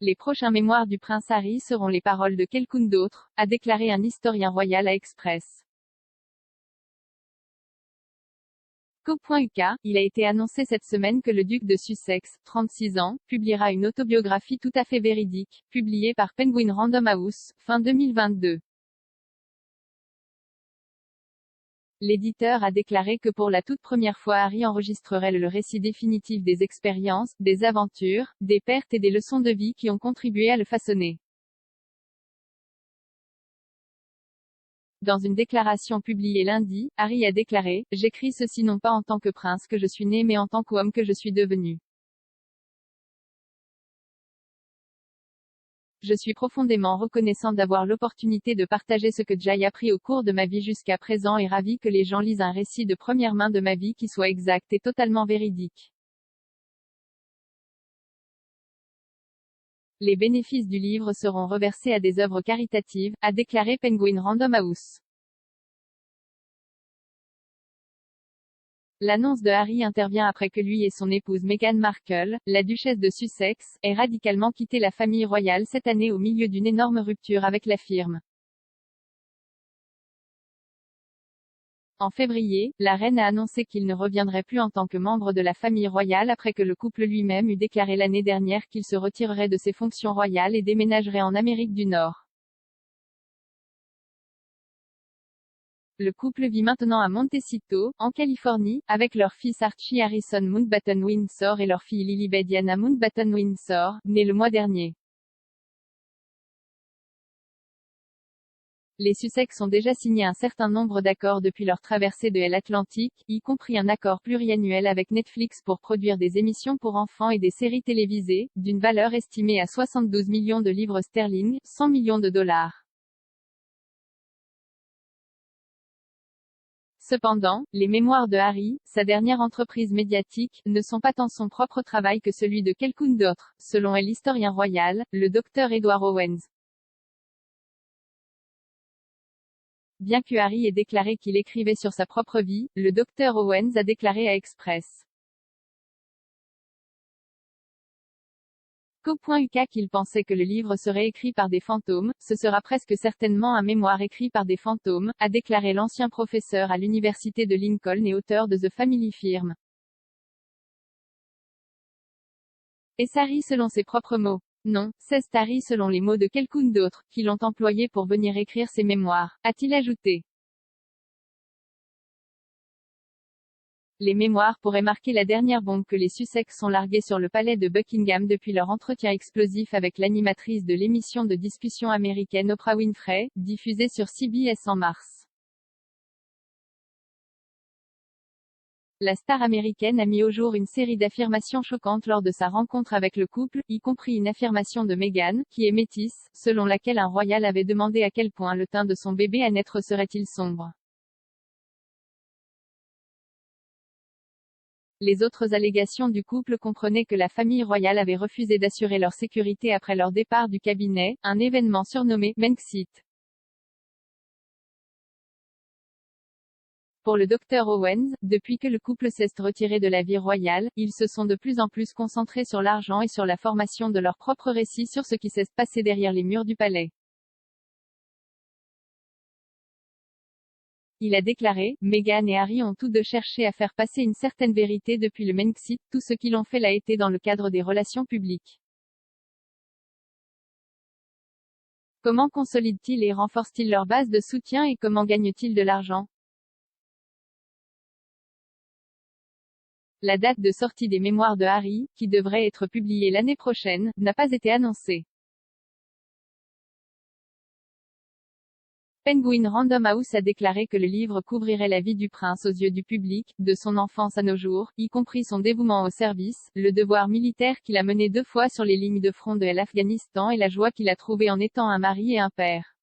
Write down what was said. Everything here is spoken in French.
les prochains mémoires du prince Harry seront les paroles de quelqu'un d'autre, a déclaré un historien royal à Express. Co.uk, il a été annoncé cette semaine que le duc de Sussex, 36 ans, publiera une autobiographie tout à fait véridique, publiée par Penguin Random House, fin 2022. L'éditeur a déclaré que pour la toute première fois Harry enregistrerait le récit définitif des expériences, des aventures, des pertes et des leçons de vie qui ont contribué à le façonner. Dans une déclaration publiée lundi, Harry a déclaré « J'écris ceci non pas en tant que prince que je suis né mais en tant qu'homme que je suis devenu. Je suis profondément reconnaissant d'avoir l'opportunité de partager ce que j'ai appris au cours de ma vie jusqu'à présent et ravi que les gens lisent un récit de première main de ma vie qui soit exact et totalement véridique. Les bénéfices du livre seront reversés à des œuvres caritatives, a déclaré Penguin Random House. L'annonce de Harry intervient après que lui et son épouse Meghan Markle, la duchesse de Sussex, aient radicalement quitté la famille royale cette année au milieu d'une énorme rupture avec la firme. En février, la reine a annoncé qu'il ne reviendrait plus en tant que membre de la famille royale après que le couple lui-même eut déclaré l'année dernière qu'il se retirerait de ses fonctions royales et déménagerait en Amérique du Nord. Le couple vit maintenant à Montecito, en Californie, avec leur fils Archie Harrison Mountbatten-Windsor et leur fille Lilibet Diana Mountbatten-Windsor, née le mois dernier. Les Sussex ont déjà signé un certain nombre d'accords depuis leur traversée de l'Atlantique, y compris un accord pluriannuel avec Netflix pour produire des émissions pour enfants et des séries télévisées, d'une valeur estimée à 72 millions de livres sterling, 100 millions de dollars. Cependant, les mémoires de Harry, sa dernière entreprise médiatique, ne sont pas tant son propre travail que celui de quelqu'un d'autre, selon l'historien royal, le Dr Edward Owens. Bien que Harry ait déclaré qu'il écrivait sur sa propre vie, le Dr Owens a déclaré à Express. Co.uk qu'il pensait que le livre serait écrit par des fantômes, ce sera presque certainement un mémoire écrit par des fantômes, a déclaré l'ancien professeur à l'université de Lincoln et auteur de The Family Firm. Est-ce Harry selon ses propres mots? Non, c'est Harry selon les mots de quelqu'un d'autre, qui l'ont employé pour venir écrire ses mémoires, a-t-il ajouté. Les mémoires pourraient marquer la dernière bombe que les Sussex ont larguée sur le palais de Buckingham depuis leur entretien explosif avec l'animatrice de l'émission de discussion américaine Oprah Winfrey, diffusée sur CBS en mars. La star américaine a mis au jour une série d'affirmations choquantes lors de sa rencontre avec le couple, y compris une affirmation de Meghan, qui est métisse, selon laquelle un royal avait demandé à quel point le teint de son bébé à naître serait-il sombre. Les autres allégations du couple comprenaient que la famille royale avait refusé d'assurer leur sécurité après leur départ du cabinet, un événement surnommé « Brexit ». Pour le Dr Owens, depuis que le couple s'est retiré de la vie royale, ils se sont de plus en plus concentrés sur l'argent et sur la formation de leur propre récit sur ce qui s'est passé derrière les murs du palais. Il a déclaré, Meghan et Harry ont tous deux cherché à faire passer une certaine vérité depuis le Brexit, tout ce qu'ils ont fait l'a été dans le cadre des relations publiques. Comment consolident-ils et renforcent-ils leur base de soutien et comment gagnent-ils de l'argent? La date de sortie des mémoires de Harry, qui devrait être publiée l'année prochaine, n'a pas été annoncée. Penguin Random House a déclaré que le livre couvrirait la vie du prince aux yeux du public, de son enfance à nos jours, y compris son dévouement au service, le devoir militaire qu'il a mené 2 fois sur les lignes de front de l'Afghanistan et la joie qu'il a trouvée en étant un mari et un père.